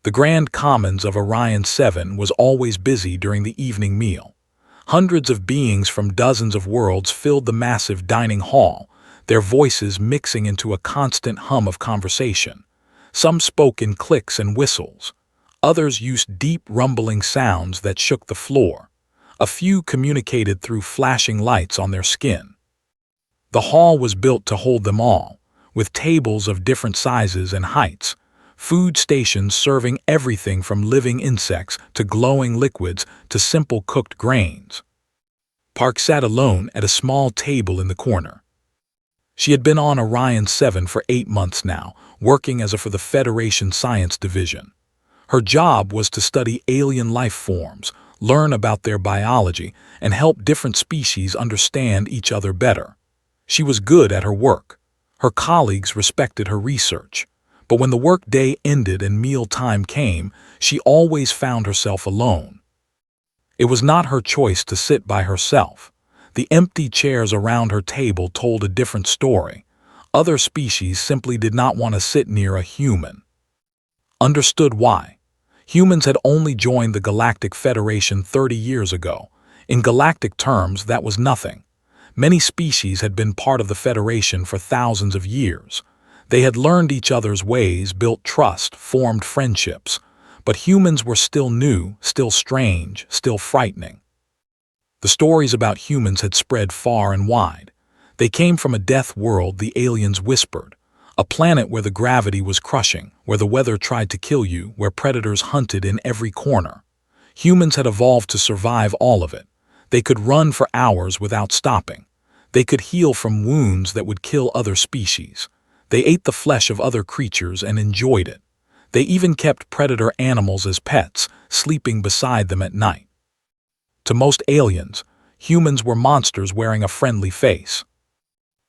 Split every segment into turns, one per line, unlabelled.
The Grand Commons of Orion 7 was always busy during the evening meal. Hundreds of beings from dozens of worlds filled the massive dining hall, their voices mixing into a constant hum of conversation. Some spoke in clicks and whistles. Others used deep rumbling sounds that shook the floor. A few communicated through flashing lights on their skin. The hall was built to hold them all, with tables of different sizes and heights, food stations serving everything from living insects to glowing liquids to simple cooked grains. Park sat alone at a small table in the corner. She had been on Orion 7 for 8 months now, working for the Federation Science Division. Her job was to study alien life forms, learn about their biology, and help different species understand each other better. She was good at her work. Her colleagues respected her research. But when the workday ended and mealtime came, she always found herself alone. It was not her choice to sit by herself. The empty chairs around her table told a different story. Other species simply did not want to sit near a human. Understood why. Humans had only joined the Galactic Federation 30 years ago. In galactic terms, that was nothing. Many species had been part of the Federation for thousands of years. They had learned each other's ways, built trust, formed friendships. But humans were still new, still strange, still frightening. The stories about humans had spread far and wide. They came from a death world, the aliens whispered. A planet where the gravity was crushing, where the weather tried to kill you, where predators hunted in every corner. Humans had evolved to survive all of it. They could run for hours without stopping. They could heal from wounds that would kill other species. They ate the flesh of other creatures and enjoyed it. They even kept predator animals as pets, sleeping beside them at night. To most aliens, humans were monsters wearing a friendly face.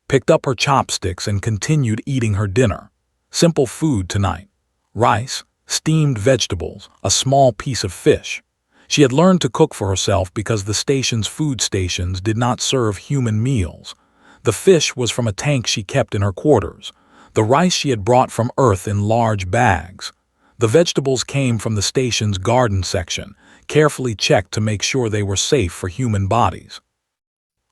Picked up her chopsticks and continued eating her dinner. Simple food tonight. Rice, steamed vegetables, a small piece of fish. She had learned to cook for herself because the station's food stations did not serve human meals. The fish was from a tank she kept in her quarters. The rice she had brought from Earth in large bags. The vegetables came from the station's garden section, carefully checked to make sure they were safe for human bodies.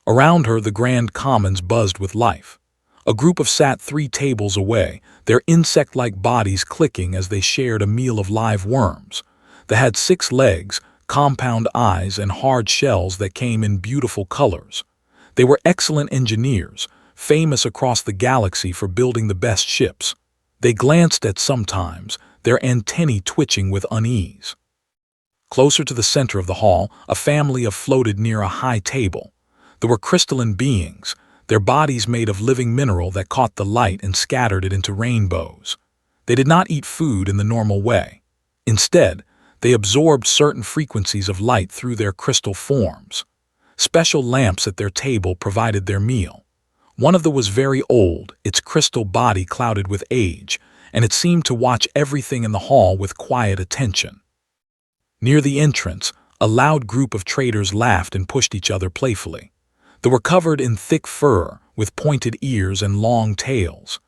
Around her, the Grand Commons buzzed with life. A group sat 3 tables away, their insect-like bodies clicking as they shared a meal of live worms. They had 6 legs, compound eyes, and hard shells that came in beautiful colors. They were excellent engineers, famous across the galaxy for building the best ships. They glanced at sometimes, their antennae twitching with unease. Closer to the center of the hall, a family floated near a high table. There were crystalline beings, their bodies made of living mineral that caught the light and scattered it into rainbows. They did not eat food in the normal way. Instead, they absorbed certain frequencies of light through their crystal forms. Special lamps at their table provided their meal. One of them was very old, its crystal body clouded with age, and it seemed to watch everything in the hall with quiet attention. Near the entrance, a loud group of traders laughed and pushed each other playfully. They were covered in thick fur, with pointed ears and long tails.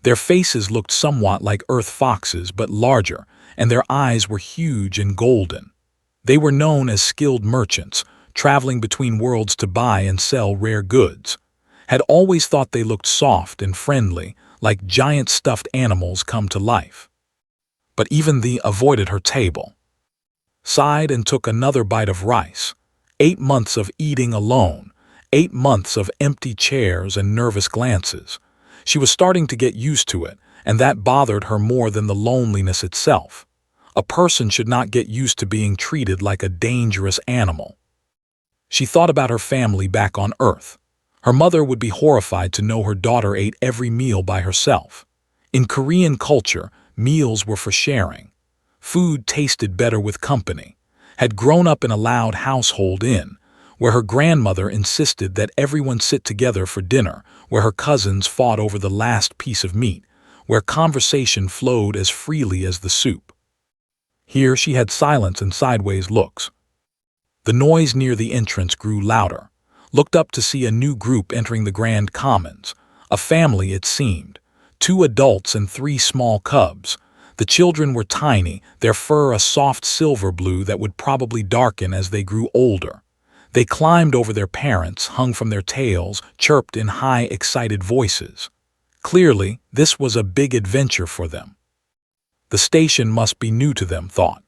Their faces looked somewhat like earth foxes, but larger, and their eyes were huge and golden. They were known as skilled merchants, traveling between worlds to buy and sell rare goods. Had always thought they looked soft and friendly, like giant stuffed animals come to life. But even they avoided her table. Sighed and took another bite of rice. 8 months of eating alone, 8 months of empty chairs and nervous glances. She was starting to get used to it, and that bothered her more than the loneliness itself. A person should not get used to being treated like a dangerous animal. She thought about her family back on Earth. Her mother would be horrified to know her daughter ate every meal by herself. In Korean culture, meals were for sharing. Food tasted better with company. Had grown up in a loud household inn, where her grandmother insisted that everyone sit together for dinner, where her cousins fought over the last piece of meat, where conversation flowed as freely as the soup. Here she had silence and sideways looks. The noise near the entrance grew louder. Looked up to see a new group entering the Grand Commons. A family, it seemed. 2 adults and 3 small cubs. The children were tiny, their fur a soft silver blue that would probably darken as they grew older. They climbed over their parents, hung from their tails, chirped in high, excited voices. Clearly, this was a big adventure for them. The station must be new to them, thought.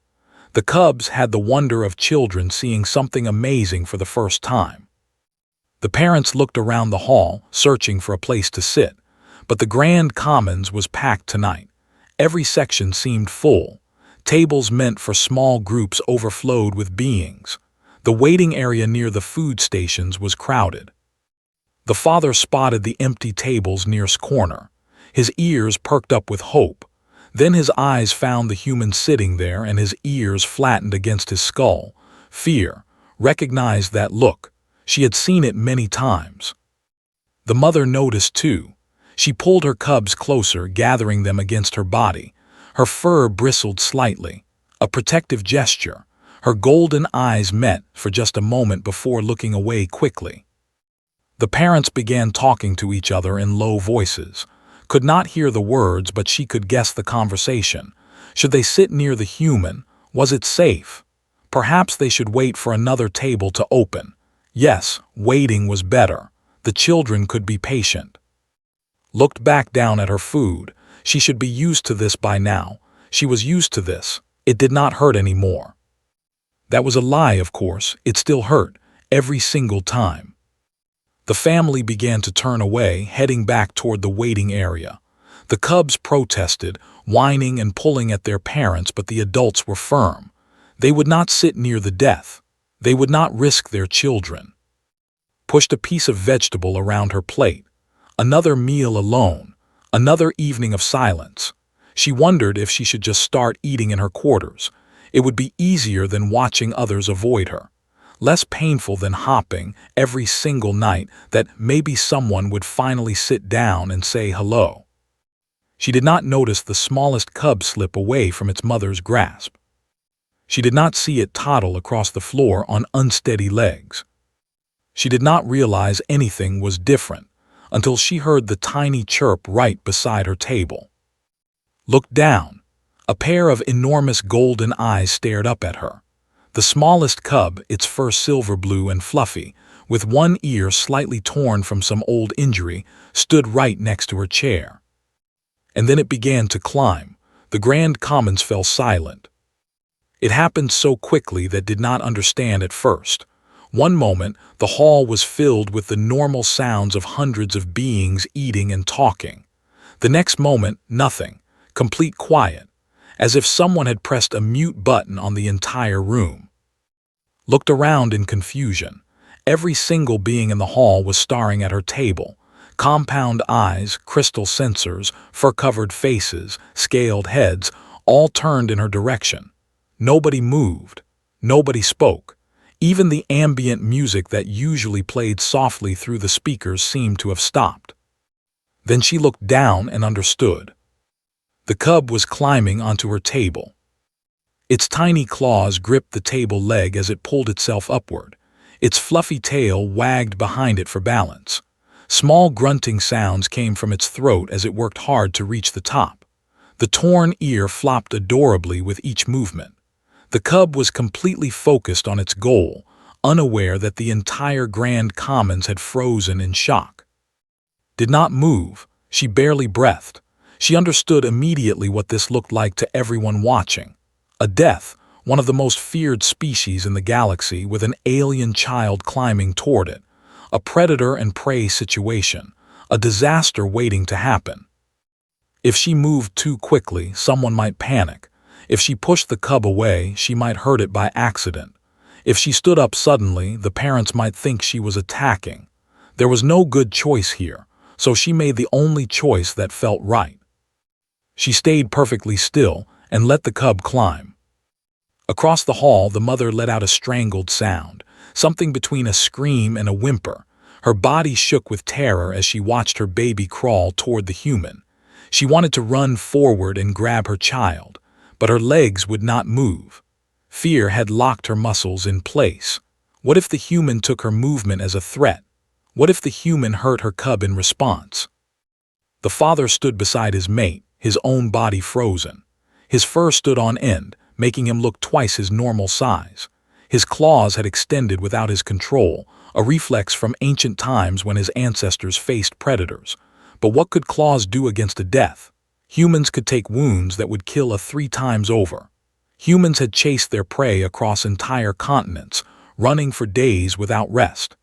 The cubs had the wonder of children seeing something amazing for the first time. The parents looked around the hall, searching for a place to sit, but the Grand Commons was packed tonight. Every section seemed full. Tables meant for small groups overflowed with beings. The waiting area near the food stations was crowded. The father spotted the empty tables nearest corner. His ears perked up with hope. Then his eyes found the human sitting there and his ears flattened against his skull. Fear recognized that look. She had seen it many times. The mother noticed too. She pulled her cubs closer, gathering them against her body. Her fur bristled slightly, a protective gesture. Her golden eyes met for just a moment before looking away quickly. The parents began talking to each other in low voices. Could not hear the words, but she could guess the conversation. Should they sit near the human? Was it safe? Perhaps they should wait for another table to open. Yes, waiting was better. The children could be patient. Looked back down at her food. She should be used to this by now. She was used to this. It did not hurt anymore. That was a lie, of course. It still hurt, every single time. The family began to turn away, heading back toward the waiting area. The cubs protested, whining and pulling at their parents, but the adults were firm. They would not sit near the death. They would not risk their children. Pushed a piece of vegetable around her plate. Another meal alone. Another evening of silence. She wondered if she should just start eating in her quarters. It would be easier than watching others avoid her. Less painful than hopping every single night that maybe someone would finally sit down and say hello. She did not notice the smallest cub slip away from its mother's grasp. She did not see it toddle across the floor on unsteady legs. She did not realize anything was different until she heard the tiny chirp right beside her table. Looked down. A pair of enormous golden eyes stared up at her. The smallest cub, its fur silver blue and fluffy, with one ear slightly torn from some old injury, stood right next to her chair. And then it began to climb. The Grand Commons fell silent. It happened so quickly that did not understand at first. One moment, the hall was filled with the normal sounds of hundreds of beings eating and talking. The next moment, nothing. Complete quiet. As if someone had pressed a mute button on the entire room. Looked around in confusion. Every single being in the hall was staring at her table. Compound eyes, crystal sensors, fur-covered faces, scaled heads, all turned in her direction. Nobody moved. Nobody spoke. Even the ambient music that usually played softly through the speakers seemed to have stopped. Then she looked down and understood. The cub was climbing onto her table. Its tiny claws gripped the table leg as it pulled itself upward. Its fluffy tail wagged behind it for balance. Small grunting sounds came from its throat as it worked hard to reach the top. The torn ear flopped adorably with each movement. The cub was completely focused on its goal, unaware that the entire Grand Commons had frozen in shock. Did not move. She barely breathed. She understood immediately what this looked like to everyone watching. A death, one of the most feared species in the galaxy, with an alien child climbing toward it. A predator and prey situation. A disaster waiting to happen. If she moved too quickly, someone might panic. If she pushed the cub away, she might hurt it by accident. If she stood up suddenly, the parents might think she was attacking. There was no good choice here, so she made the only choice that felt right. She stayed perfectly still and let the cub climb. Across the hall, the mother let out a strangled sound, something between a scream and a whimper. Her body shook with terror as she watched her baby crawl toward the human. She wanted to run forward and grab her child, but her legs would not move. Fear had locked her muscles in place. What if the human took her movement as a threat? What if the human hurt her cub in response? The father stood beside his mate, his own body frozen. His fur stood on end, making him look twice his normal size. His claws had extended without his control, a reflex from ancient times when his ancestors faced predators. But what could claws do against a death? Humans could take wounds that would kill a 3 times over. Humans had chased their prey across entire continents, running for days without rest.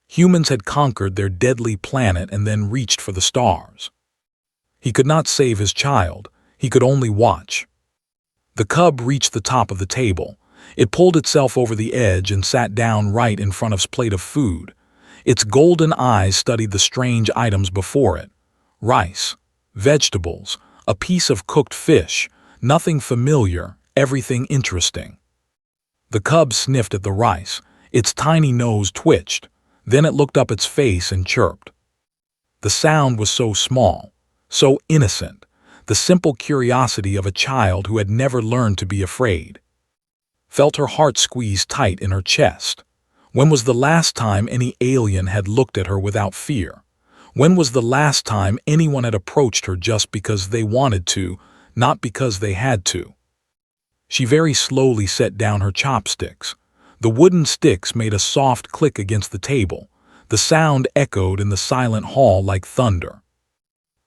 Humans had conquered their deadly planet and then reached for the stars. He could not save his child, he could only watch. The cub reached the top of the table. It pulled itself over the edge and sat down right in front of his plate of food. Its golden eyes studied the strange items before it. Rice, vegetables, a piece of cooked fish, nothing familiar, everything interesting. The cub sniffed at the rice. Its tiny nose twitched. Then it looked up its face and chirped. The sound was so small, so innocent, the simple curiosity of a child who had never learned to be afraid. Felt her heart squeeze tight in her chest. When was the last time any alien had looked at her without fear? When was the last time anyone had approached her just because they wanted to, not because they had to? She very slowly set down her chopsticks. The wooden sticks made a soft click against the table. The sound echoed in the silent hall like thunder.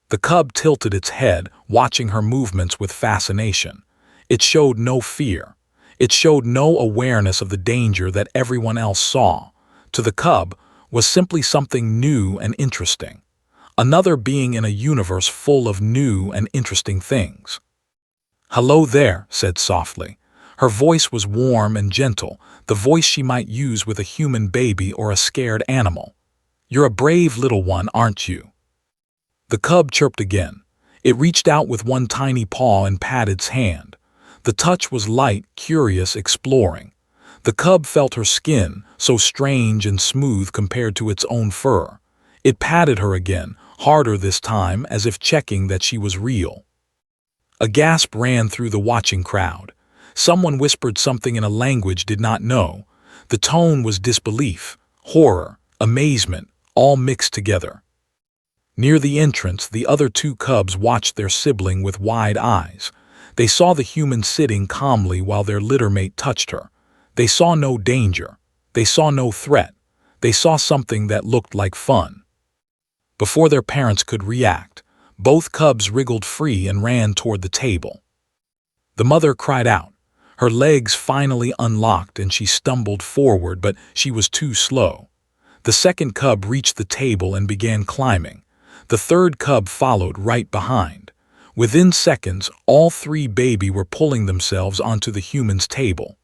The cub tilted its head, watching her movements with fascination. It showed no fear. It showed no awareness of the danger that everyone else saw. To the cub was simply something new and interesting. Another being in a universe full of new and interesting things. "Hello there," said softly. Her voice was warm and gentle, the voice she might use with a human baby or a scared animal. "You're a brave little one, aren't you?" The cub chirped again. It reached out with one tiny paw and patted its hand. The touch was light, curious, exploring. The cub felt her skin, so strange and smooth compared to its own fur. It patted her again, harder this time, as if checking that she was real. A gasp ran through the watching crowd. Someone whispered something in a language did not know. The tone was disbelief, horror, amazement, all mixed together. Near the entrance, the other 2 cubs watched their sibling with wide eyes. They saw the human sitting calmly while their littermate touched her. They saw no danger. They saw no threat. They saw something that looked like fun. Before their parents could react, both cubs wriggled free and ran toward the table. The mother cried out. Her legs finally unlocked and she stumbled forward, but she was too slow. The second cub reached the table and began climbing. The third cub followed right behind. Within seconds, all 3 baby were pulling themselves onto the human's table.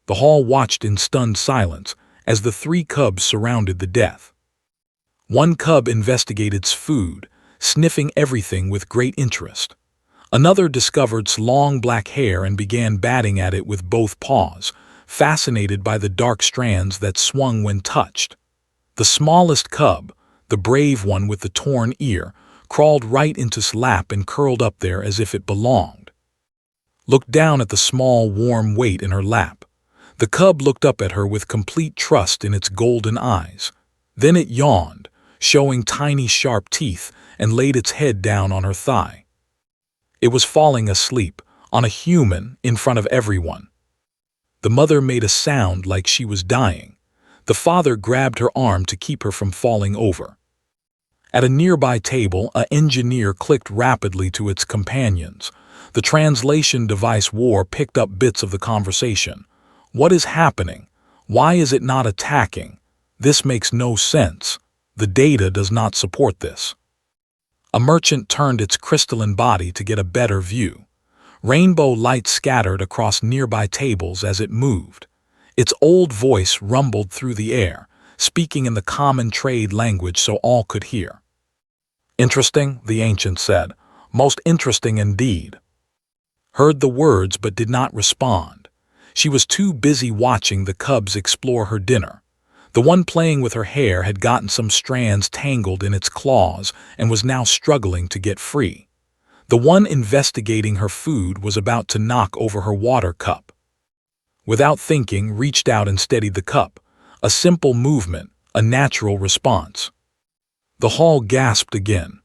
The hall watched in stunned silence as the 3 cubs surrounded the death. One cub investigated its food, sniffing everything with great interest. Another discovered its long black hair and began batting at it with both paws, fascinated by the dark strands that swung when touched. The smallest cub, the brave one with the torn ear, crawled right into its lap and curled up there as if it belonged. Looked down at the small, warm weight in her lap. The cub looked up at her with complete trust in its golden eyes. Then it yawned, showing tiny sharp teeth, and laid its head down on her thigh. It was falling asleep, on a human, in front of everyone. The mother made a sound like she was dying. The father grabbed her arm to keep her from falling over. At a nearby table, an engineer clicked rapidly to its companions. The translation device War picked up bits of the conversation. "What is happening? Why is it not attacking? This makes no sense. The data does not support this." A merchant turned its crystalline body to get a better view. Rainbow light scattered across nearby tables as it moved. Its old voice rumbled through the air, speaking in the common trade language so all could hear. "Interesting," the ancient said. "Most interesting indeed." Heard the words but did not respond. She was too busy watching the cubs explore her dinner. The one playing with her hair had gotten some strands tangled in its claws and was now struggling to get free. The one investigating her food was about to knock over her water cup. Without thinking, reached out and steadied the cup. A simple movement, a natural response. The hall gasped again.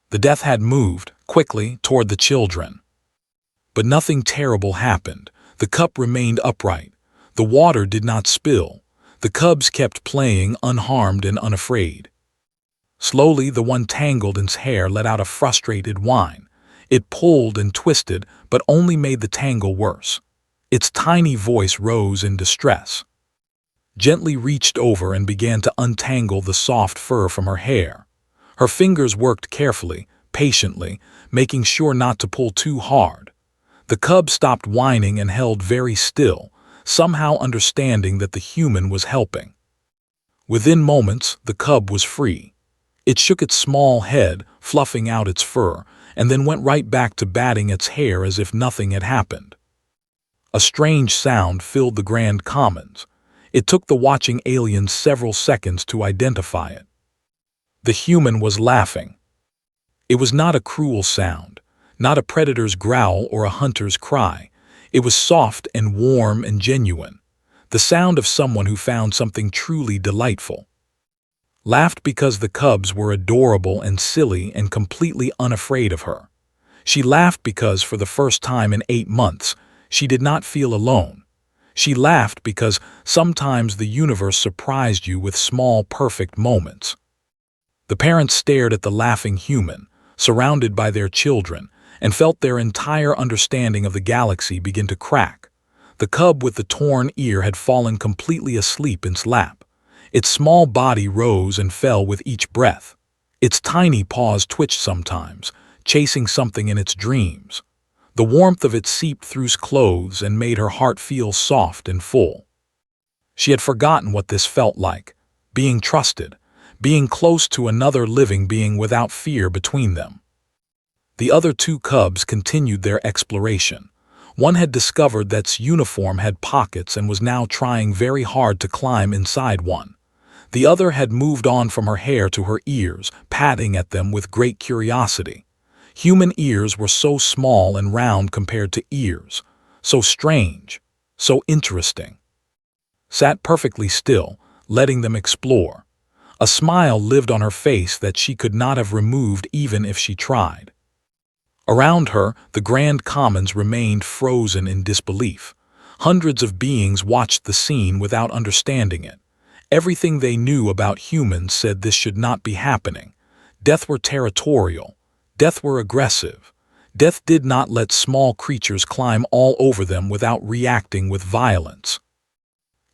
The death had moved, quickly, toward the children. But nothing terrible happened. The cup remained upright. The water did not spill. The cubs kept playing, unharmed and unafraid. Slowly, the one tangled in its hair let out a frustrated whine. It pulled and twisted, but only made the tangle worse. Its tiny voice rose in distress. Gently reached over and began to untangle the soft fur from her hair. Her fingers worked carefully, patiently, making sure not to pull too hard. The cub stopped whining and held very still, somehow understanding that the human was helping. Within moments, the cub was free. It shook its small head, fluffing out its fur, and then went right back to batting its hair as if nothing had happened. A strange sound filled the Grand Commons. It took the watching aliens several seconds to identify it. The human was laughing. It was not a cruel sound, not a predator's growl or a hunter's cry. It was soft and warm and genuine, the sound of someone who found something truly delightful. Laughed because the cubs were adorable and silly and completely unafraid of her. She laughed because for the first time in 8 months, she did not feel alone. She laughed because sometimes the universe surprised you with small, perfect moments. The parents stared at the laughing human, surrounded by their children, and felt their entire understanding of the galaxy begin to crack. The cub with the torn ear had fallen completely asleep in its lap. Its small body rose and fell with each breath. Its tiny paws twitched sometimes, chasing something in its dreams. The warmth of it seeped through its clothes and made her heart feel soft and full. She had forgotten what this felt like, being trusted, being close to another living being without fear between them. The other 2 cubs continued their exploration. One had discovered that its uniform had pockets and was now trying very hard to climb inside one. The other had moved on from her hair to her ears, patting at them with great curiosity. Human ears were so small and round compared to ears, so strange, so interesting. Sat perfectly still, letting them explore. A smile lived on her face that she could not have removed even if she tried. Around her, the Grand Commons remained frozen in disbelief. Hundreds of beings watched the scene without understanding it. Everything they knew about humans said this should not be happening. Death were territorial. Death were aggressive. Death did not let small creatures climb all over them without reacting with violence.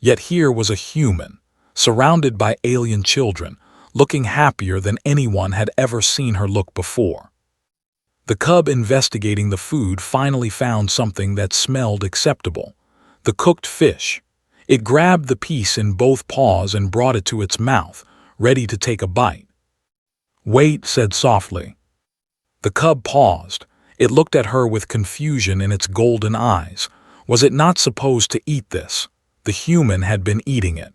Yet here was a human, surrounded by alien children, looking happier than anyone had ever seen her look before. The cub investigating the food finally found something that smelled acceptable: the cooked fish. It grabbed the piece in both paws and brought it to its mouth, ready to take a bite. "Wait," said softly. The cub paused. It looked at her with confusion in its golden eyes. Was it not supposed to eat this? The human had been eating it.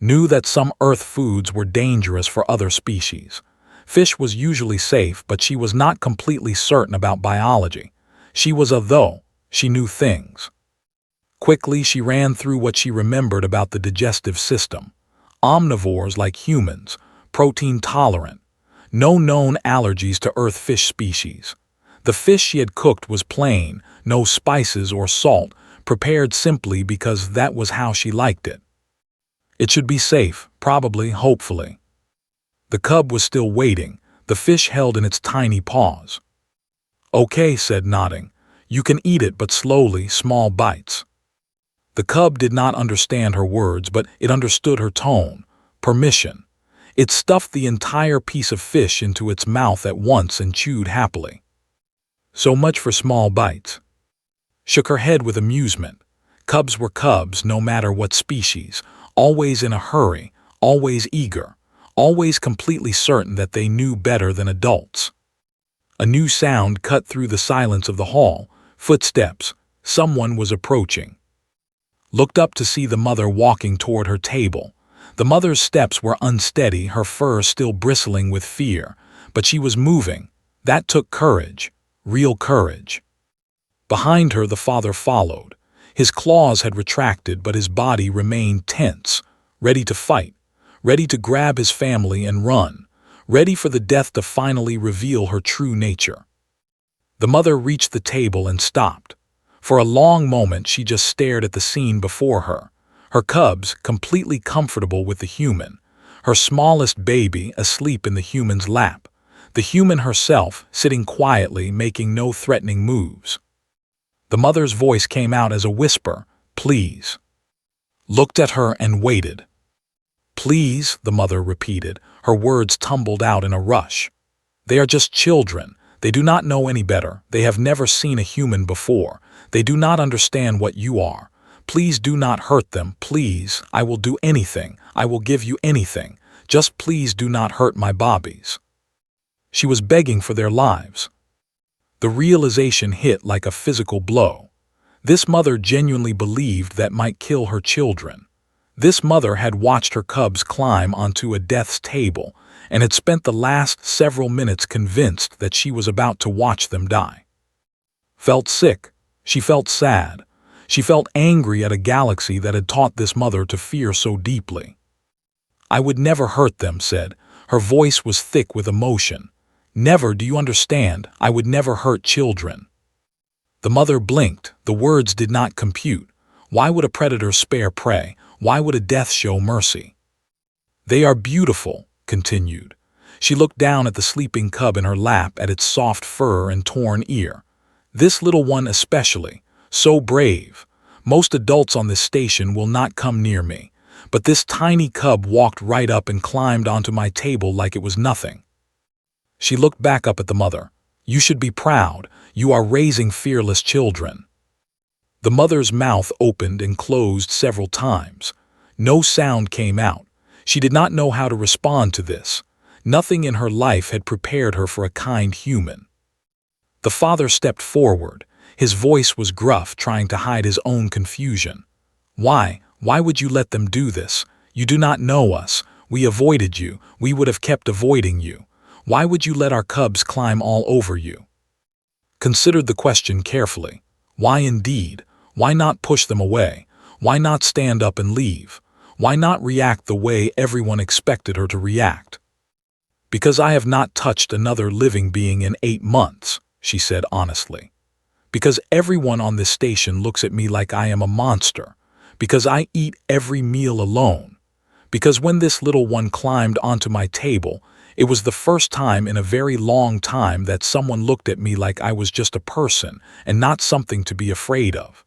Knew that some Earth foods were dangerous for other species. Fish was usually safe, but she was not completely certain about biology. She was she knew things. Quickly, she ran through what she remembered about the digestive system. Omnivores like humans, protein tolerant. No known allergies to Earth fish species. The fish she had cooked was plain, no spices or salt, prepared simply because that was how she liked it. It should be safe, probably, hopefully. The cub was still waiting, the fish held in its tiny paws. "Okay," said, nodding. "You can eat it, but slowly, small bites." The cub did not understand her words, but it understood her tone. Permission. It stuffed the entire piece of fish into its mouth at once and chewed happily. So much for small bites. Shook her head with amusement. Cubs were cubs, no matter what species, always in a hurry, always eager, always completely certain that they knew better than adults. A new sound cut through the silence of the hall. Footsteps. Someone was approaching. Looked up to see the mother walking toward her table. The mother's steps were unsteady, her fur still bristling with fear, but she was moving. That took courage, real courage. Behind her, the father followed. His claws had retracted, but his body remained tense, ready to fight, ready to grab his family and run, ready for the death to finally reveal her true nature. The mother reached the table and stopped. For a long moment she just stared at the scene before her. Her cubs, completely comfortable with the human. Her smallest baby asleep in the human's lap. The human herself sitting quietly, making no threatening moves. The mother's voice came out as a whisper, "Please." Looked at her and waited. "Please," the mother repeated, her words tumbled out in a rush. "They are just children. They do not know any better. They have never seen a human before. They do not understand what you are. Please do not hurt them. Please, I will do anything. I will give you anything. Just please do not hurt my bobbies." She was begging for their lives. The realization hit like a physical blow. This mother genuinely believed that might kill her children. This mother had watched her cubs climb onto a death's table and had spent the last several minutes convinced that she was about to watch them die. Felt sick. She felt sad. She felt angry at a galaxy that had taught this mother to fear so deeply. "I would never hurt them," said. Her voice was thick with emotion. "Never, do you understand? I would never hurt children." The mother blinked. The words did not compute. Why would a predator spare prey? Why would a death show mercy? "They are beautiful," continued. She looked down at the sleeping cub in her lap, at its soft fur and torn ear. "This little one especially, so brave. Most adults on this station will not come near me, but this tiny cub walked right up and climbed onto my table like it was nothing." She looked back up at the mother. "You should be proud. You are raising fearless children." The mother's mouth opened and closed several times. No sound came out. She did not know how to respond to this. Nothing in her life had prepared her for a kind human. The father stepped forward. His voice was gruff, trying to hide his own confusion. Why would you let them do this? You do not know us. We avoided you. We would have kept avoiding you. Why would you let our cubs climb all over you?" Considered the question carefully. Why indeed? Why not push them away? Why not stand up and leave? Why not react the way everyone expected her to react? "Because I have not touched another living being in 8 months, she said honestly. "Because everyone on this station looks at me like I am a monster. Because I eat every meal alone. Because when this little one climbed onto my table, it was the first time in a very long time that someone looked at me like I was just a person and not something to be afraid of."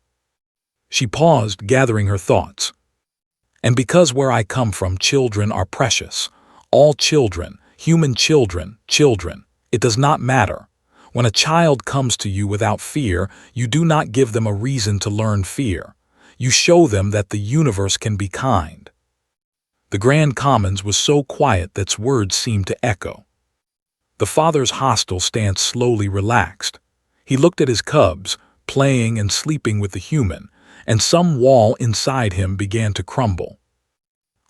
She paused, gathering her thoughts. "And because where I come from, children are precious. All children, human children, it does not matter. When a child comes to you without fear, you do not give them a reason to learn fear. You show them that the universe can be kind." The Grand Commons was so quiet that its words seemed to echo. The father's hostile stance slowly relaxed. He looked at his cubs, playing and sleeping with the human, and some wall inside him began to crumble.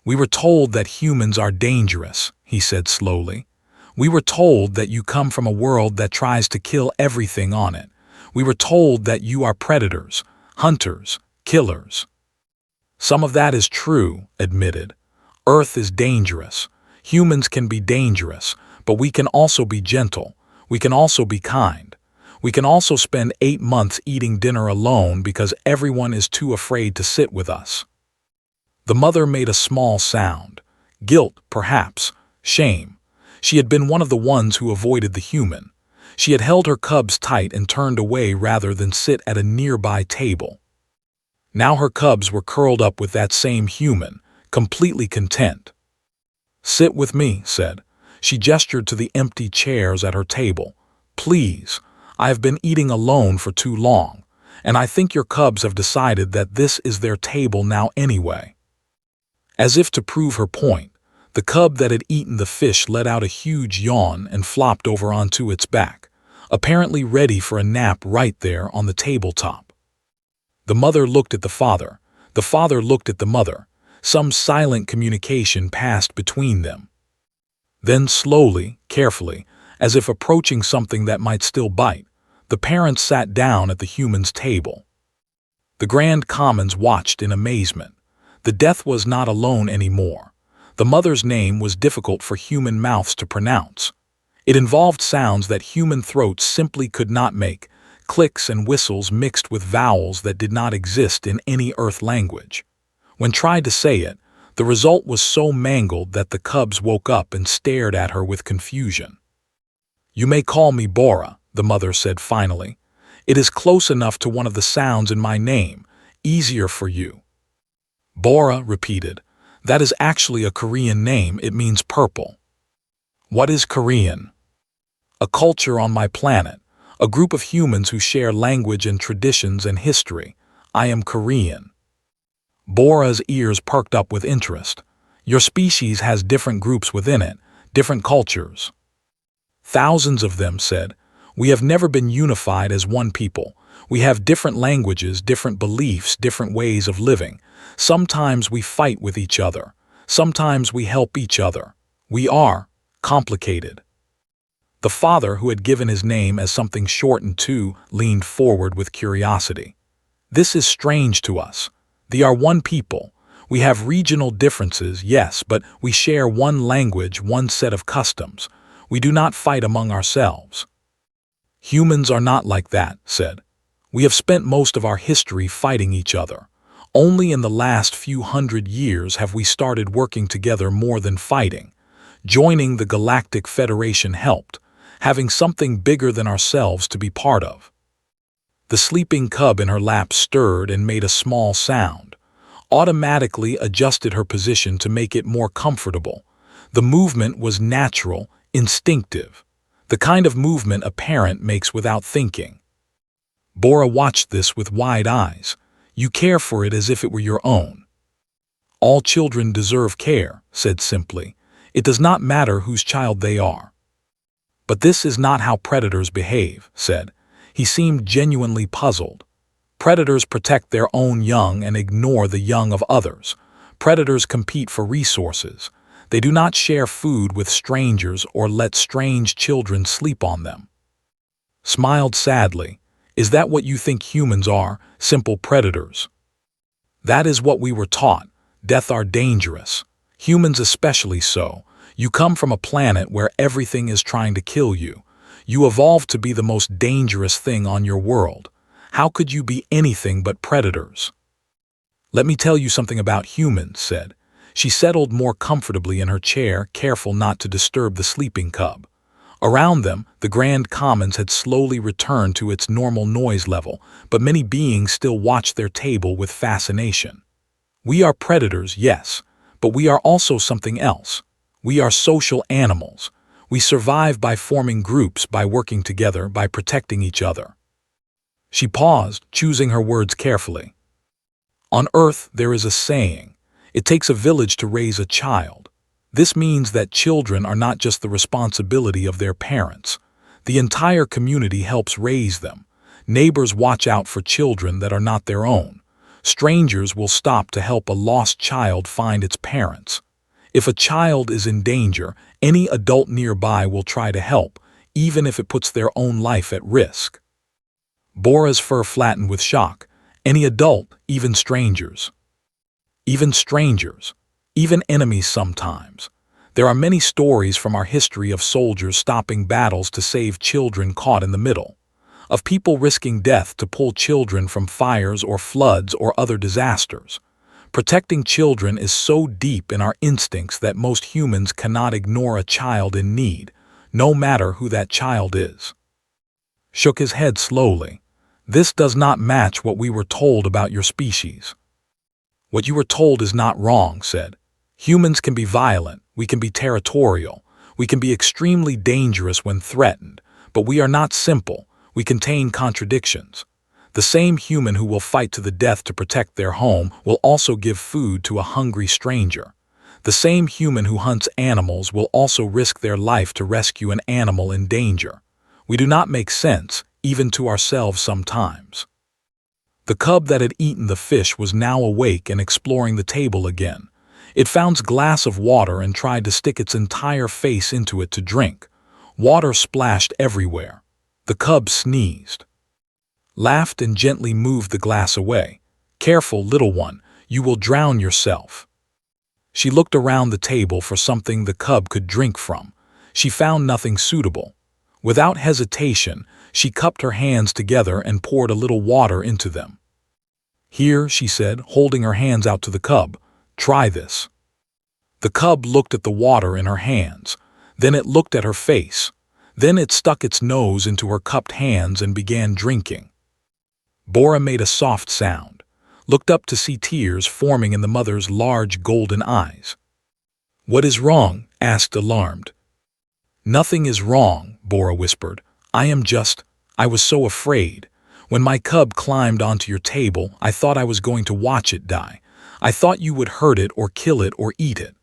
"We were told that humans are dangerous," he said slowly. "We were told that you come from a world that tries to kill everything on it. We were told that you are predators, hunters, killers." "Some of that is true," admitted. "Earth is dangerous. Humans can be dangerous, but we can also be gentle. We can also be kind. We can also spend 8 months eating dinner alone because everyone is too afraid to sit with us." The mother made a small sound. Guilt, perhaps. Shame. She had been one of the ones who avoided the human. She had held her cubs tight and turned away rather than sit at a nearby table. Now her cubs were curled up with that same human, completely content. "Sit with me," said. She gestured to the empty chairs at her table. "Please. I have been eating alone for too long, and I think your cubs have decided that this is their table now anyway." As if to prove her point, the cub that had eaten the fish let out a huge yawn and flopped over onto its back, apparently ready for a nap right there on the tabletop. The mother looked at the father. The father looked at the mother. Some silent communication passed between them. Then slowly, carefully, as if approaching something that might still bite, the parents sat down at the human's table. The Grand Commons watched in amazement. The death was not alone anymore. The mother's name was difficult for human mouths to pronounce. It involved sounds that human throats simply could not make, clicks and whistles mixed with vowels that did not exist in any Earth language. When tried to say it, the result was so mangled that the cubs woke up and stared at her with confusion. "You may call me Bora," the mother said finally. "It is close enough to one of the sounds in my name, easier for you." Bora repeated, "That is actually a Korean name. It means purple." "What is Korean?" "A culture on my planet, a group of humans who share language and traditions and history. I am Korean." Bora's ears perked up with interest. "Your species has different groups within it, different cultures." "Thousands of them," said. "We have never been unified as one people. We have different languages, different beliefs, different ways of living. Sometimes we fight with each other. Sometimes we help each other. We are complicated." The father, who had given his name as something shortened to, leaned forward with curiosity. "This is strange to us. They are one people. We have regional differences, yes, but we share one language, one set of customs. We do not fight among ourselves." "Humans are not like that," said. "We have spent most of our history fighting each other. Only in the last few hundred years have we started working together more than fighting. Joining the Galactic Federation helped, having something bigger than ourselves to be part of." The sleeping cub in her lap stirred and made a small sound. Automatically adjusted her position to make it more comfortable. The movement was natural, instinctive. The kind of movement a parent makes without thinking. Bora watched this with wide eyes. "You care for it as if it were your own." "All children deserve care," said simply. "It does not matter whose child they are." "But this is not how predators behave," said. He seemed genuinely puzzled. "Predators protect their own young and ignore the young of others. Predators compete for resources. They do not share food with strangers or let strange children sleep on them." Smiled sadly. "Is that what you think humans are, simple predators?" "That is what we were taught. Death are dangerous. Humans especially so. You come from a planet where everything is trying to kill you. You evolved to be the most dangerous thing on your world. How could you be anything but predators?" "Let me tell you something about humans," said. She settled more comfortably in her chair, careful not to disturb the sleeping cub. Around them, the Grand Commons had slowly returned to its normal noise level, but many beings still watched their table with fascination. "We are predators, yes, but we are also something else. We are social animals. We survive by forming groups, by working together, by protecting each other." She paused, choosing her words carefully. "On Earth, there is a saying, 'It takes a village to raise a child.' This means that children are not just the responsibility of their parents. The entire community helps raise them. Neighbors watch out for children that are not their own. Strangers will stop to help a lost child find its parents. If a child is in danger, any adult nearby will try to help, even if it puts their own life at risk." Bora's fur flattened with shock. "Any adult, even strangers." "Even strangers. Even enemies sometimes. There are many stories from our history of soldiers stopping battles to save children caught in the middle. Of people risking death to pull children from fires or floods or other disasters. Protecting children is so deep in our instincts that most humans cannot ignore a child in need, no matter who that child is." Shook his head slowly. "This does not match what we were told about your species." "What you were told is not wrong," said. "Humans can be violent, we can be territorial, we can be extremely dangerous when threatened, but we are not simple, we contain contradictions. The same human who will fight to the death to protect their home will also give food to a hungry stranger. The same human who hunts animals will also risk their life to rescue an animal in danger. We do not make sense, even to ourselves sometimes." The cub that had eaten the fish was now awake and exploring the table again. It found a glass of water and tried to stick its entire face into it to drink. Water splashed everywhere. The cub sneezed, laughed, and gently moved the glass away. "Careful, little one, you will drown yourself." She looked around the table for something the cub could drink from. She found nothing suitable. Without hesitation, she cupped her hands together and poured a little water into them. "Here," she said, holding her hands out to the cub. "Try this." The cub looked at the water in her hands. Then it looked at her face. Then it stuck its nose into her cupped hands and began drinking. Bora made a soft sound, looked up to see tears forming in the mother's large golden eyes. "What is wrong?" asked alarmed. "Nothing is wrong," Bora whispered. I was so afraid. When my cub climbed onto your table, I thought I was going to watch it die. I thought you would hurt it or kill it or eat it.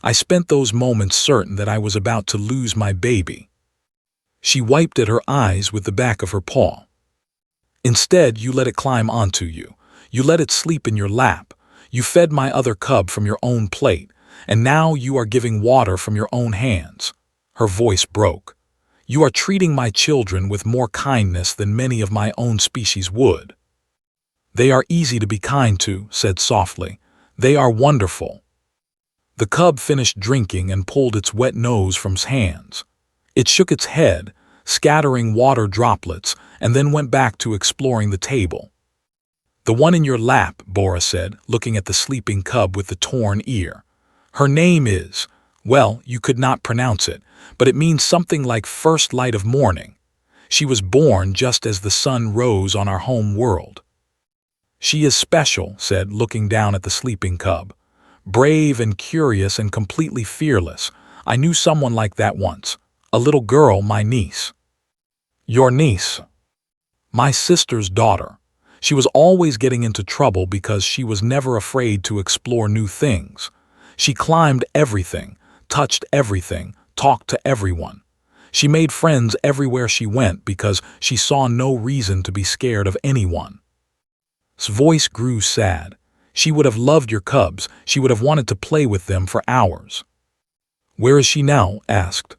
I spent those moments certain that I was about to lose my baby." She wiped at her eyes with the back of her paw. "Instead, you let it climb onto you. You let it sleep in your lap. You fed my other cub from your own plate, and now you are giving water from your own hands." Her voice broke. "You are treating my children with more kindness than many of my own species would." "They are easy to be kind to," said softly. "They are wonderful." The cub finished drinking and pulled its wet nose from his hands. It shook its head, scattering water droplets, and then went back to exploring the table. "The one in your lap," Bora said, looking at the sleeping cub with the torn ear. "Her name is, well, you could not pronounce it, but it means something like first light of morning. She was born just as the sun rose on our home world." "She is special," said, looking down at the sleeping cub. "Brave and curious and completely fearless. I knew someone like that once. A little girl, my niece." "Your niece?" "My sister's daughter. She was always getting into trouble because she was never afraid to explore new things. She climbed everything, touched everything, talked to everyone. She made friends everywhere she went because she saw no reason to be scared of anyone." His voice grew sad. "She would have loved your cubs. She would have wanted to play with them for hours." "Where is she now?" asked.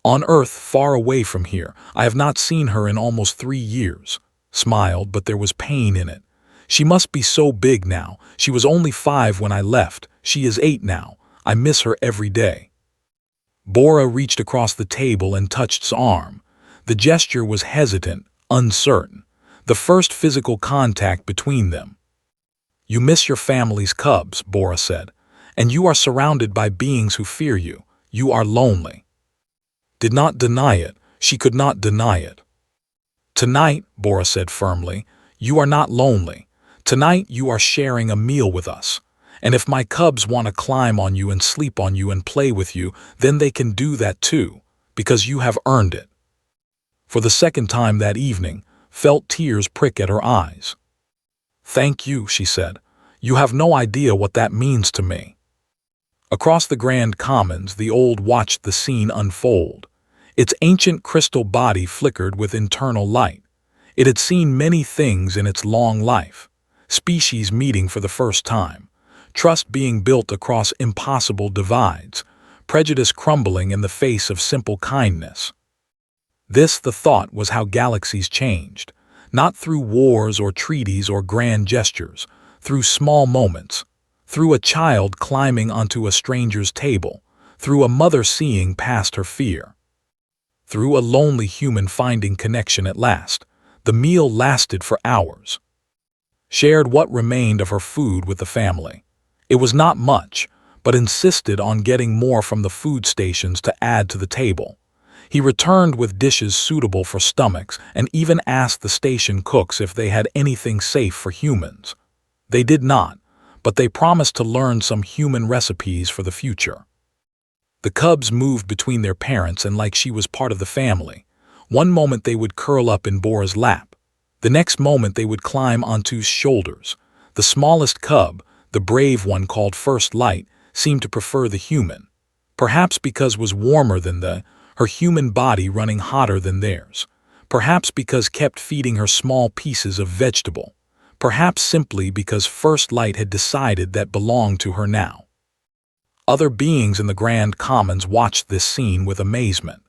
"On Earth, far away from here. I have not seen her in almost 3 years." Smiled, but there was pain in it. "She must be so big now. She was only 5 when I left. She is 8 now. I miss her every day." Bora reached across the table and touched his arm. The gesture was hesitant, uncertain. The first physical contact between them. "You miss your family's cubs," Bora said. "And you are surrounded by beings who fear you. You are lonely." Did not deny it. She could not deny it. "Tonight," Bora said firmly, "you are not lonely. Tonight you are sharing a meal with us. And if my cubs want to climb on you and sleep on you and play with you, then they can do that too, because you have earned it." For the second time that evening, felt tears prick at her eyes. "Thank you," she said. "You have no idea what that means to me." Across the Grand Commons, the old watched the scene unfold. Its ancient crystal body flickered with internal light. It had seen many things in its long life. Species meeting for the first time. Trust being built across impossible divides. Prejudice crumbling in the face of simple kindness. This, the thought, was how galaxies changed. Not through wars or treaties or grand gestures. Through small moments. Through a child climbing onto a stranger's table. Through a mother seeing past her fear. Through a lonely human finding connection at last. The meal lasted for hours. Shared what remained of her food with the family. It was not much, but insisted on getting more from the food stations to add to the table. He returned with dishes suitable for stomachs and even asked the station cooks if they had anything safe for humans. They did not, but they promised to learn some human recipes for the future. The cubs moved between their parents and like she was part of the family. One moment they would curl up in Bora's lap. The next moment they would climb onto his shoulders. The smallest cub, the brave one called First Light, seemed to prefer the human. Perhaps because was warmer than her human body running hotter than theirs. Perhaps because kept feeding her small pieces of vegetable. Perhaps simply because First Light had decided that belonged to her now. Other beings in the Grand Commons watched this scene with amazement.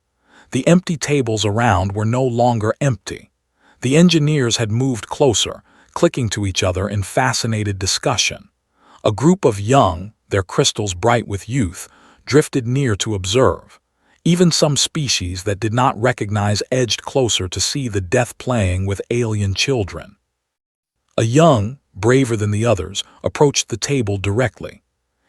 The empty tables around were no longer empty. The engineers had moved closer, clicking to each other in fascinated discussion. A group of young, their crystals bright with youth, drifted near to observe. Even some species that did not recognize edged closer to see the death playing with alien children. A young, braver than the others, approached the table directly.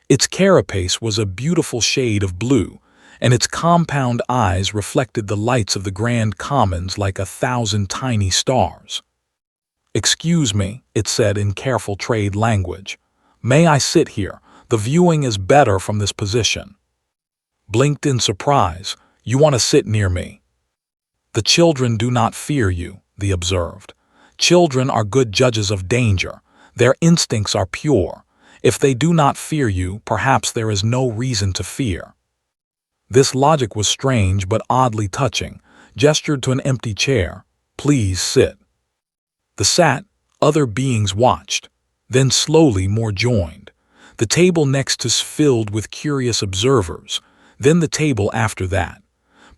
Its carapace was a beautiful shade of blue, and its compound eyes reflected the lights of the Grand Commons like 1,000 tiny stars. "Excuse me," it said in careful trade language. "May I sit here? The viewing is better from this position." Blinked in surprise. "You want to sit near me?" "The children do not fear you," they observed. "Children are good judges of danger. Their instincts are pure. If they do not fear you, perhaps there is no reason to fear." This logic was strange but oddly touching. Gestured to an empty chair. "Please sit." The sat, other beings watched. Then slowly more joined. The table next to filled with curious observers. Then the table after that.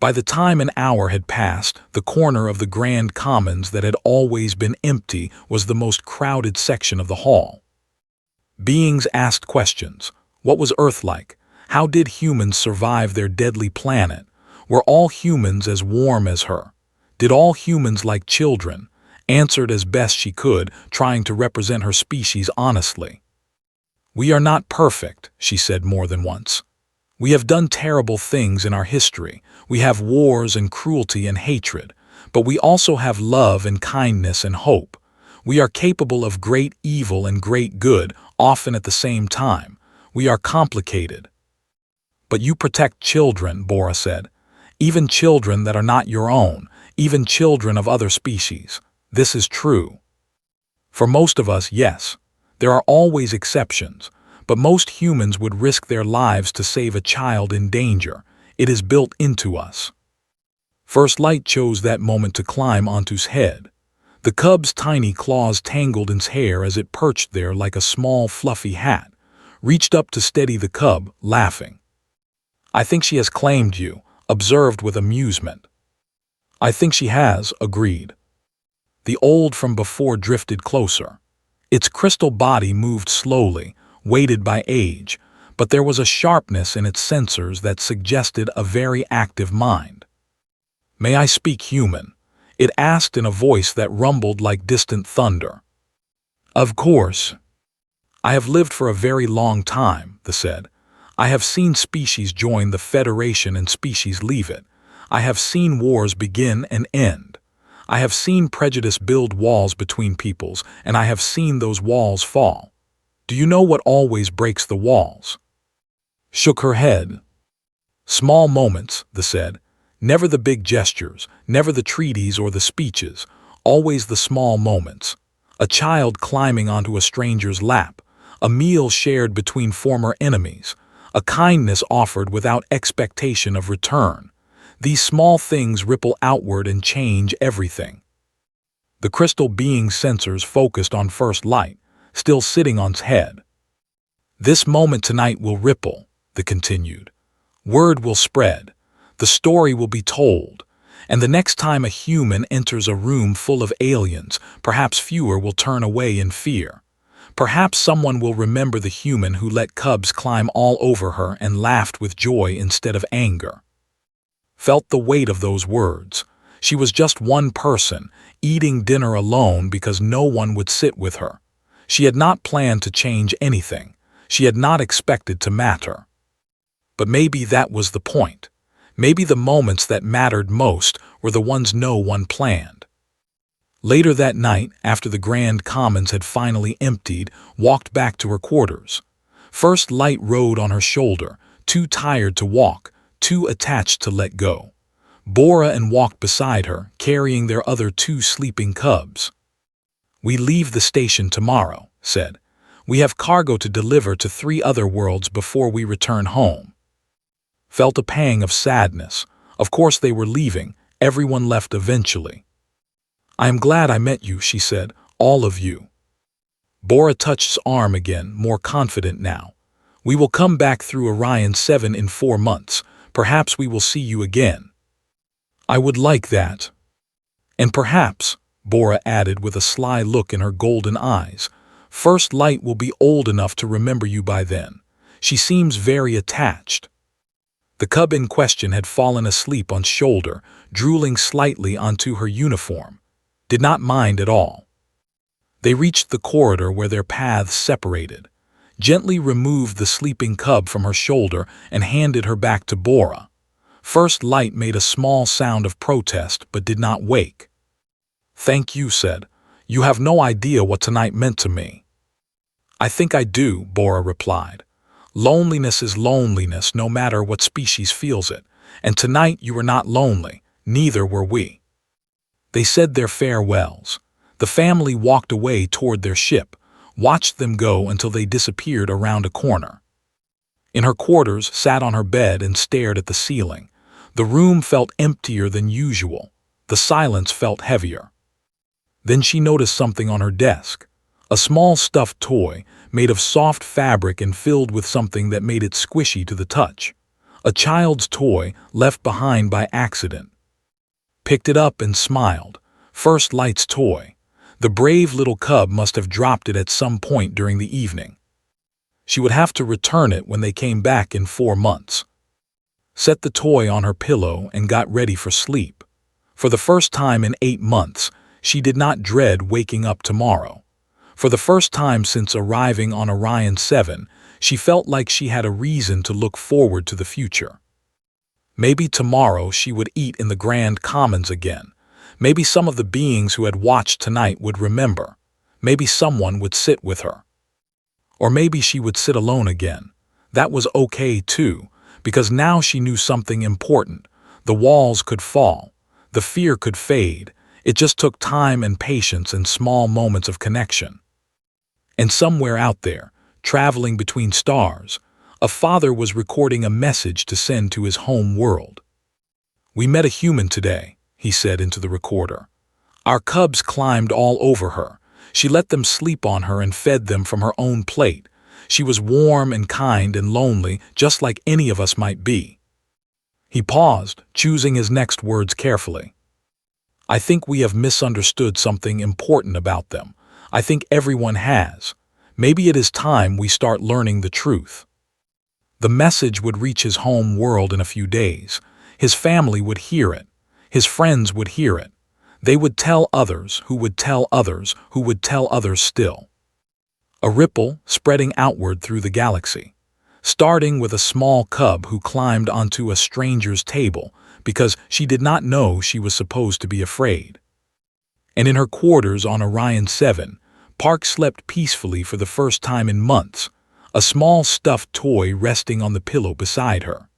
By the time an hour had passed, the corner of the Grand Commons that had always been empty was the most crowded section of the hall. Beings asked questions. What was Earth like? How did humans survive their deadly planet? Were all humans as warm as her? Did all humans like children? Answered as best she could, trying to represent her species honestly. "We are not perfect," she said more than once. "We have done terrible things in our history. We have wars and cruelty and hatred. But we also have love and kindness and hope. We are capable of great evil and great good, often at the same time. We are complicated." "But you protect children," Bora said. "Even children that are not your own, even children of other species. This is true." For most of us, yes. There are always exceptions, but most humans would risk their lives to save a child in danger. It is built into us. First Light chose that moment to climb onto his head. The cub's tiny claws tangled in his hair as it perched there like a small fluffy hat, reached up to steady the cub, laughing. "I think she has claimed you," observed with amusement. "I think she has," agreed. The old from before drifted closer. Its crystal body moved slowly, weighted by age, but there was a sharpness in its sensors that suggested a very active mind. "May I speak human?" it asked in a voice that rumbled like distant thunder. "Of course." "I have lived for a very long time," they said. "I have seen species join the Federation and species leave it. I have seen wars begin and end. I have seen prejudice build walls between peoples, and I have seen those walls fall. Do you know what always breaks the walls?" Shook her head. "Small moments," they said. "Never the big gestures, never the treaties or the speeches, always the small moments. A child climbing onto a stranger's lap, a meal shared between former enemies, a kindness offered without expectation of return. These small things ripple outward and change everything." The crystal being's sensors focused on First Light, still sitting on his head. "This moment tonight will ripple," they continued. "Word will spread. The story will be told. And the next time a human enters a room full of aliens, perhaps fewer will turn away in fear. Perhaps someone will remember the human who let cubs climb all over her and laughed with joy instead of anger." Felt the weight of those words. She was just one person, eating dinner alone because no one would sit with her. She had not planned to change anything. She had not expected to matter. But maybe that was the point. Maybe the moments that mattered most were the ones no one planned. Later that night, after the Grand Commons had finally emptied, walked back to her quarters. First Light rode on her shoulder, too tired to walk, too attached to let go. Bora and walked beside her, carrying their other 2 sleeping cubs. "We leave the station tomorrow," said. "We have cargo to deliver to 3 other worlds before we return home." Felt a pang of sadness. Of course they were leaving. Everyone left eventually. "I am glad I met you," she said. "All of you." Bora touched his arm again, more confident now. "We will come back through Orion 7 in 4 months. Perhaps we will see you again." "I would like that." "And perhaps," Bora added with a sly look in her golden eyes, "First Light will be old enough to remember you by then. She seems very attached." The cub in question had fallen asleep on shoulder, drooling slightly onto her uniform. Did not mind at all. They reached the corridor where their paths separated, gently removed the sleeping cub from her shoulder and handed her back to Bora. First Light made a small sound of protest but did not wake. "Thank you," said. "You have no idea what tonight meant to me." "I think I do," Bora replied. "Loneliness is loneliness no matter what species feels it, and tonight you were not lonely, neither were we." They said their farewells. The family walked away toward their ship, watched them go until they disappeared around a corner. In her quarters, sat on her bed and stared at the ceiling. The room felt emptier than usual. The silence felt heavier. Then she noticed something on her desk. A small stuffed toy, made of soft fabric and filled with something that made it squishy to the touch. A child's toy left behind by accident. Picked it up and smiled. First Light's toy. The brave little cub must have dropped it at some point during the evening. She would have to return it when they came back in 4 months. Set the toy on her pillow and got ready for sleep. For the first time in 8 months, she did not dread waking up tomorrow. For the first time since arriving on Orion 7, she felt like she had a reason to look forward to the future. Maybe tomorrow she would eat in the Grand Commons again. Maybe some of the beings who had watched tonight would remember. Maybe someone would sit with her. Or maybe she would sit alone again. That was okay too, because now she knew something important. The walls could fall. The fear could fade. It just took time and patience and small moments of connection. And somewhere out there, traveling between stars, a father was recording a message to send to his home world. "We met a human today," he said into the recorder. "Our cubs climbed all over her. She let them sleep on her and fed them from her own plate. She was warm and kind and lonely, just like any of us might be." He paused, choosing his next words carefully. "I think we have misunderstood something important about them. I think everyone has. Maybe it is time we start learning the truth." The message would reach his home world in a few days. His family would hear it. His friends would hear it. They would tell others, who would tell others, who would tell others still. A ripple spreading outward through the galaxy, starting with a small cub who climbed onto a stranger's table because she did not know she was supposed to be afraid. And in her quarters on Orion 7, Park slept peacefully for the first time in months, a small stuffed toy resting on the pillow beside her.